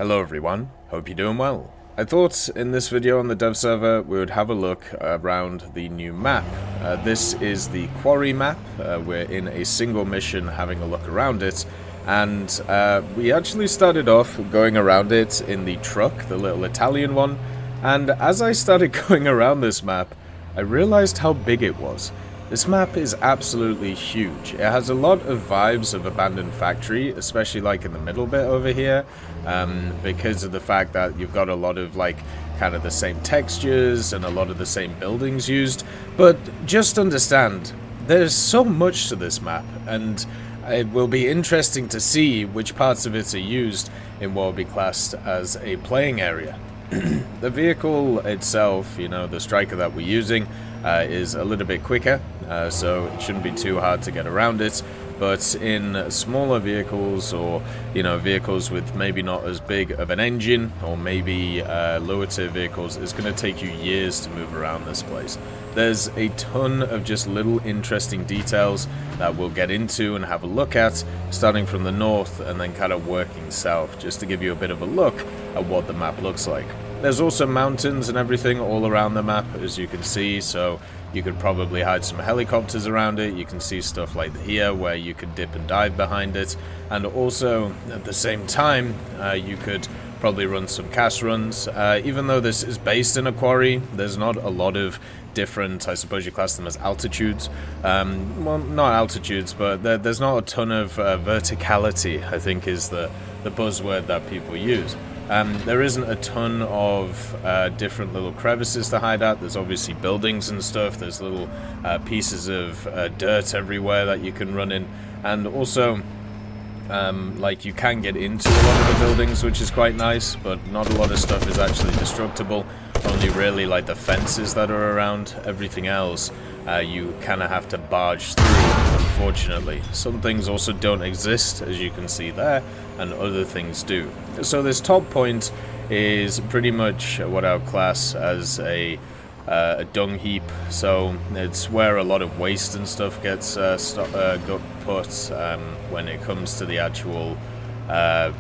Hello everyone, hope you're doing well. I thought in this video on the dev server we would have a look around the new map. This is the Quarry map. We're in a single mission having a look around it, and we actually started off going around it in the truck, the little Italian one, and as I started going around this map I realized how big it was. This map is absolutely huge. It has a lot of vibes of Abandoned Factory, especially like in the middle bit over here, because of the fact that you've got a lot of like kind of the same textures and a lot of the same buildings used. But just understand, there's so much to this map, and it will be interesting to see which parts of it are used in what will be classed as a playing area. The vehicle itself, you know, the striker that we're using, is a little bit quicker, so it shouldn't be too hard to get around it. But in smaller vehicles, or you know, vehicles with maybe not as big of an engine, or maybe lower tier vehicles, it's going to take you years to move around this place. There's a ton of just little interesting details that we'll get into and have a look at, starting from the north and then kind of working south, just to give you a bit of a look at what the map looks like. There's also mountains and everything all around the map, as you can see, so you could probably hide some helicopters around it. You can see stuff like here where you could dip and dive behind it, and also at the same time you could probably run some cast runs. Even though this is based in a quarry, there's not a lot of different, I suppose you class them as altitudes. Well, not altitudes, but there's not a ton of verticality, I think is the buzzword that people use. There isn't a ton of different little crevices to hide at. There's obviously buildings and stuff. There's little pieces of dirt everywhere that you can run in, and also like you can get into a lot of the buildings, which is quite nice, but not a lot of stuff is actually destructible. Only really like the fences that are around. Everything else you kind of have to barge through, unfortunately. Some things also don't exist, as you can see there, and other things do. So this top point is pretty much what I would class as a dung heap. So it's where a lot of waste and stuff gets got put when it comes to the actual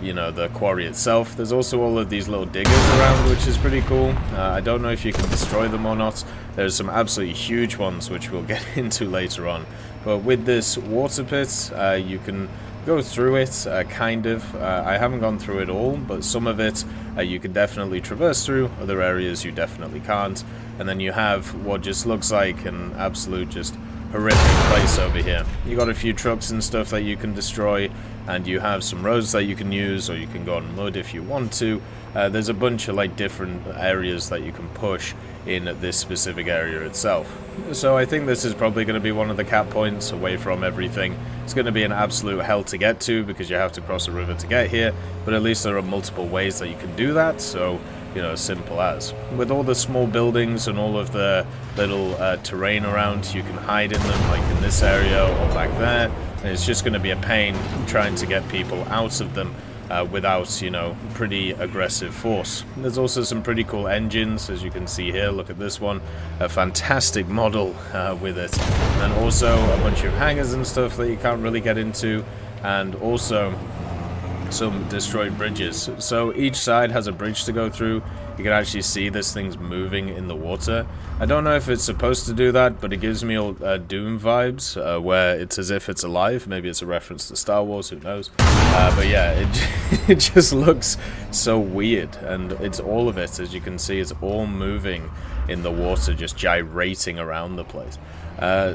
you know, the quarry itself. There's also all of these little diggers around, which is pretty cool. I don't know if you can destroy them or not. There's some absolutely huge ones which we'll get into later on, but with this water pit you can go through it, kind of. I haven't gone through it all, but some of it you can definitely traverse through. Other areas you definitely can't. And then you have what just looks like an absolute just horrific place over here. You got a few trucks and stuff that you can destroy, and you have some roads that you can use, or you can go on mud if you want to. There's a bunch of like different areas that you can push in this specific area itself. So I think this is probably going to be one of the cap points away from everything. It's going to be an absolute hell to get to because you have to cross a river to get here, but at least there are multiple ways that you can do that, so you know, as simple as. With all the small buildings and all of the little terrain around, you can hide in them, like in this area or back there, and it's just going to be a pain trying to get people out of them without, you know, pretty aggressive force. There's also some pretty cool engines, as you can see here. Look at this one, a fantastic model with it, and also a bunch of hangars and stuff that you can't really get into, and also some destroyed bridges. So each side has a bridge to go through. You can actually see this thing's moving in the water. I don't know if it's supposed to do that, but it gives me all Doom vibes, where it's as if it's alive. Maybe it's a reference to Star Wars, who knows. But yeah, it just looks so weird, and it's all of it, as you can see, it's all moving in the water, just gyrating around the place.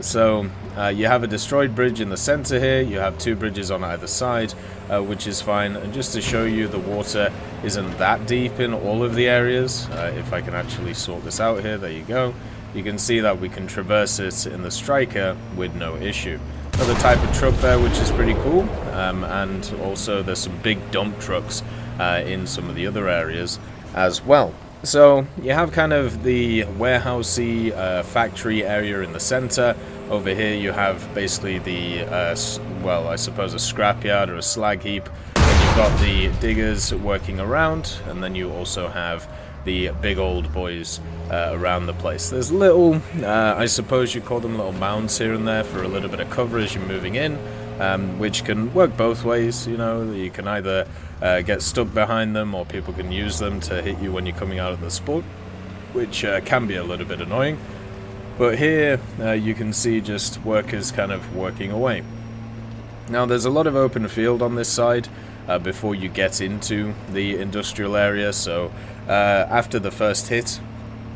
So you have a destroyed bridge in the center here. You have two bridges on either side, which is fine. And just to show you, the water isn't that deep in all of the areas. If I can actually sort this out here, there you go. You can see that we can traverse it in the striker with no issue. Another type of truck there, which is pretty cool. And also there's some big dump trucks in some of the other areas as well. So you have kind of the warehousey factory area in the center. Over here you have basically the, well, I suppose a scrapyard or a slag heap. Then you've got the diggers working around, and then you also have the big old boys around the place. There's little, I suppose you call them little mounds here and there for a little bit of cover as you're moving in. which can work both ways. You know, you can either get stuck behind them, or people can use them to hit you when you're coming out of the spot, which can be a little bit annoying. But here you can see just workers kind of working away. Now there's a lot of open field on this side before you get into the industrial area, so after the first hit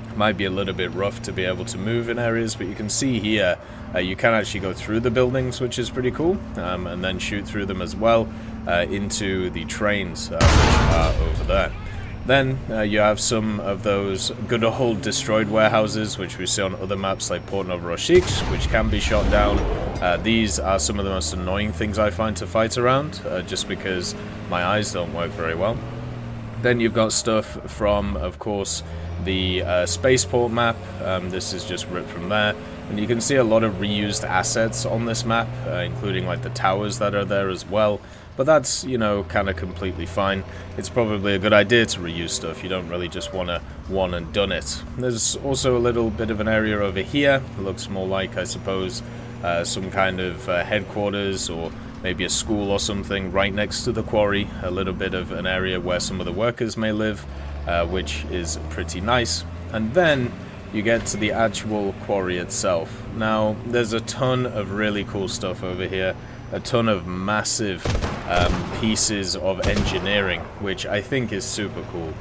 it might be a little bit rough to be able to move in areas, but you can see here you can actually go through the buildings, which is pretty cool, and then shoot through them as well into the trains which are over there. Then you have some of those good old destroyed warehouses, which we see on other maps like Port Novorossiysk, which can be shot down. These are some of the most annoying things I find to fight around, just because my eyes don't work very well. Then you've got stuff from, of course, the spaceport map. This is just ripped from there. And you can see a lot of reused assets on this map, including like the towers that are there as well. But that's, you know, kind of completely fine. It's probably a good idea to reuse stuff. You don't really just want to one and done it. There's also a little bit of an area over here. It looks more like, I suppose, some kind of headquarters, or maybe a school or something right next to the quarry. A little bit of an area where some of the workers may live, which is pretty nice. And then you get to the actual quarry itself. Now, there's a ton of really cool stuff over here. A ton of massive pieces of engineering, which I think is super cool.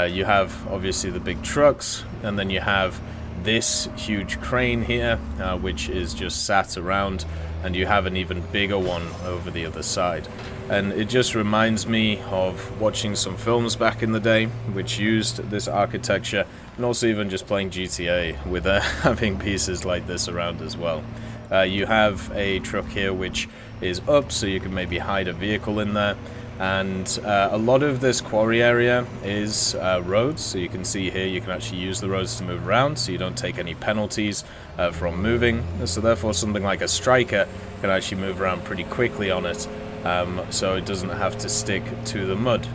You have obviously the big trucks, and then you have this huge crane here, which is just sat around, and you have an even bigger one over the other side. And it just reminds me of watching some films back in the day which used this architecture, and also even just playing GTA with having pieces like this around as well. You have a truck here which is up, so you can maybe hide a vehicle in there. And a lot of this quarry area is roads, so you can see here you can actually use the roads to move around, so you don't take any penalties from moving. So therefore something like a striker can actually move around pretty quickly on it, so it doesn't have to stick to the mud.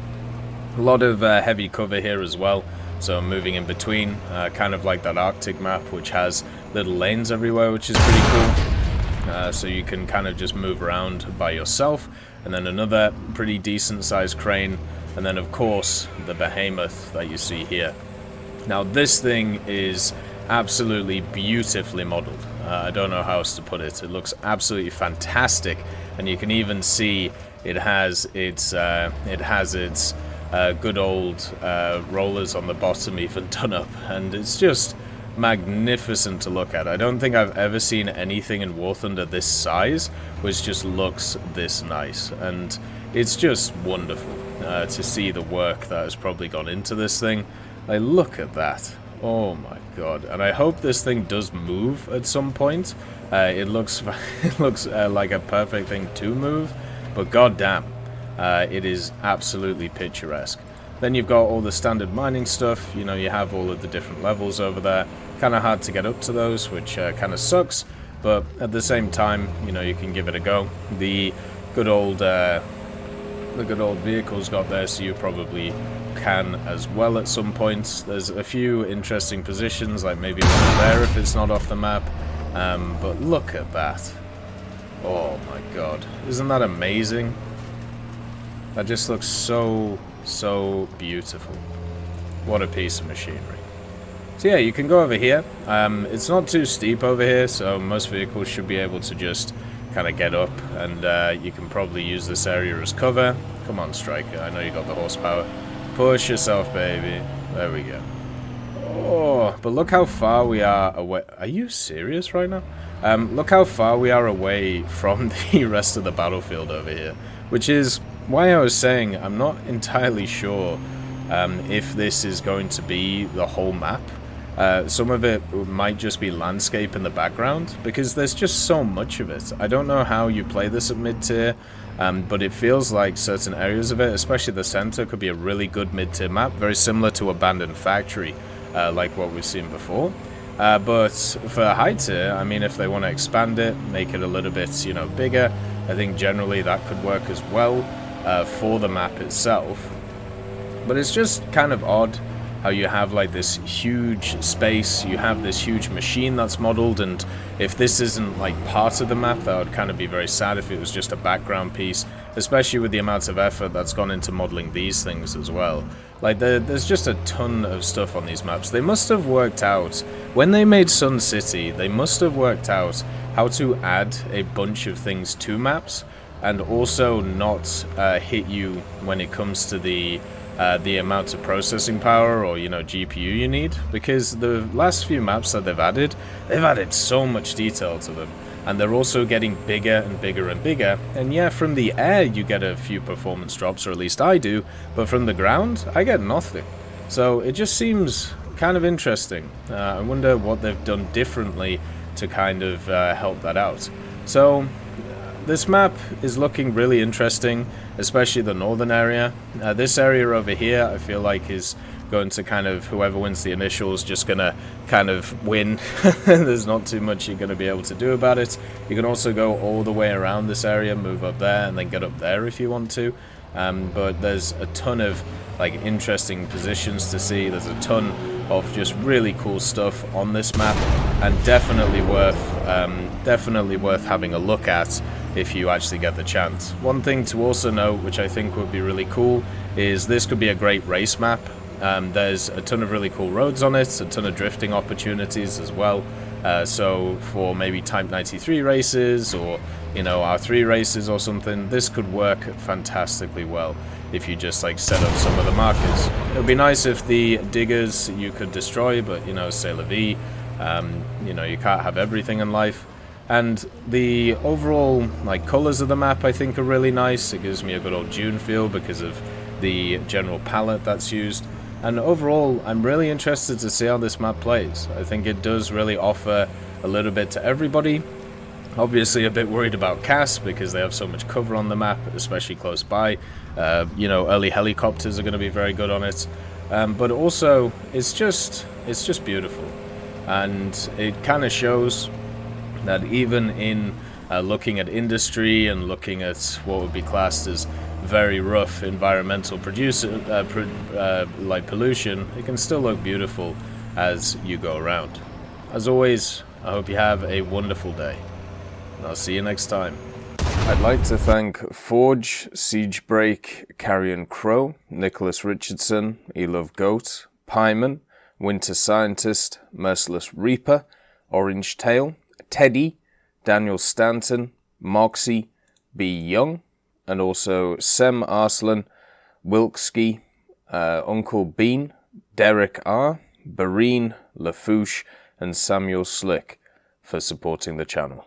A lot of heavy cover here as well, so moving in between, kind of like that Arctic map, which has little lanes everywhere, which is pretty cool. So you can kind of just move around by yourself. And then another pretty decent sized crane, and then of course the behemoth that you see here. Now this thing is absolutely beautifully modeled. I don't know how else to put it. It looks absolutely fantastic, and you can even see it has its good old rollers on the bottom even done up, and it's just magnificent to look at. I don't think I've ever seen anything in War Thunder this size which just looks this nice, and it's just wonderful to see the work that has probably gone into this thing. Like, look at that. Oh my god. And I hope this thing does move at some point. It looks like a perfect thing to move, but goddamn, it is absolutely picturesque. Then you've got all the standard mining stuff. You know, you have all of the different levels over there. Kind of hard to get up to those, which kind of sucks. But at the same time, you know, you can give it a go. The good old vehicles got there, so you probably can as well at some point. There's a few interesting positions, like maybe one there if it's not off the map. But look at that. Oh my god. Isn't that amazing? That just looks so beautiful. What a piece of machinery. So yeah, you can go over here. It's not too steep over here, so most vehicles should be able to just kind of get up, and you can probably use this area as cover. Come on, Striker, I know you got the horsepower. Push yourself, baby. There we go. Oh, but look how far we are away. Are you serious right now? Look how far we are away from the rest of the battlefield over here, which is why I was saying I'm not entirely sure if this is going to be the whole map. Some of it might just be landscape in the background, because there's just so much of it. I don't know how you play this at mid-tier, but it feels like certain areas of it, especially the center, could be a really good mid-tier map, very similar to Abandoned Factory, like what we've seen before. But for high tier, I mean, if they want to expand it, make it a little bit, you know, bigger, I think generally that could work as well for the map itself. But it's just kind of odd how you have like this huge space, you have this huge machine that's modeled, and if this isn't like part of the map, that would kind of be very sad if it was just a background piece, especially with the amount of effort that's gone into modeling these things as well. Like there's just a ton of stuff on these maps. They must have worked out, when they made Sun City, they must have worked out how to add a bunch of things to maps and also not hit you when it comes to the amount of processing power or, you know, GPU you need, because the last few maps that they've added so much detail to them, and they're also getting bigger and bigger and bigger. And yeah, from the air you get a few performance drops, or at least I do, but from the ground I get nothing. So it just seems kind of interesting. I wonder what they've done differently to kind of help that out. So this map is looking really interesting, especially the northern area. This area over here I feel like is going to kind of, whoever wins the initials, just gonna kind of win. There's not too much you're gonna be able to do about it. You can also go all the way around this area, move up there, and then get up there if you want to. But there's a ton of like interesting positions to see. There's a ton of just really cool stuff on this map, and definitely worth having a look at if you actually get the chance. One thing to also note, which I think would be really cool, is this could be a great race map. There's a ton of really cool roads on it, a ton of drifting opportunities as well. So for maybe Type 93 races, or, you know, R3 races or something, this could work fantastically well if you just like set up some of the markers. It would be nice if the diggers you could destroy, but, you know, c'est la vie. You know, you can't have everything in life. And the overall like colors of the map I think are really nice. It gives me a good old Dune feel because of the general palette that's used. And overall, I'm really interested to see how this map plays. I think it does really offer a little bit to everybody. Obviously a bit worried about CAS because they have so much cover on the map, especially close by. You know, early helicopters are going to be very good on it. But also, it's just beautiful. And it kind of shows that even in looking at industry and looking at what would be classed as very rough environmental like pollution, it can still look beautiful as you go around. As always, I hope you have a wonderful day, and I'll see you next time. I'd like to thank Forge, Siegebreak, Carrion Crow, Nicholas Richardson, Elove Goat, Pyman, Winter Scientist, Merciless Reaper, Orange Tail, Teddy, Daniel Stanton, Moxie, B. Young, and also Sem Arslan, Wilkski, Uncle Bean, Derek R., Bareen, Lafouche, and Samuel Slick for supporting the channel.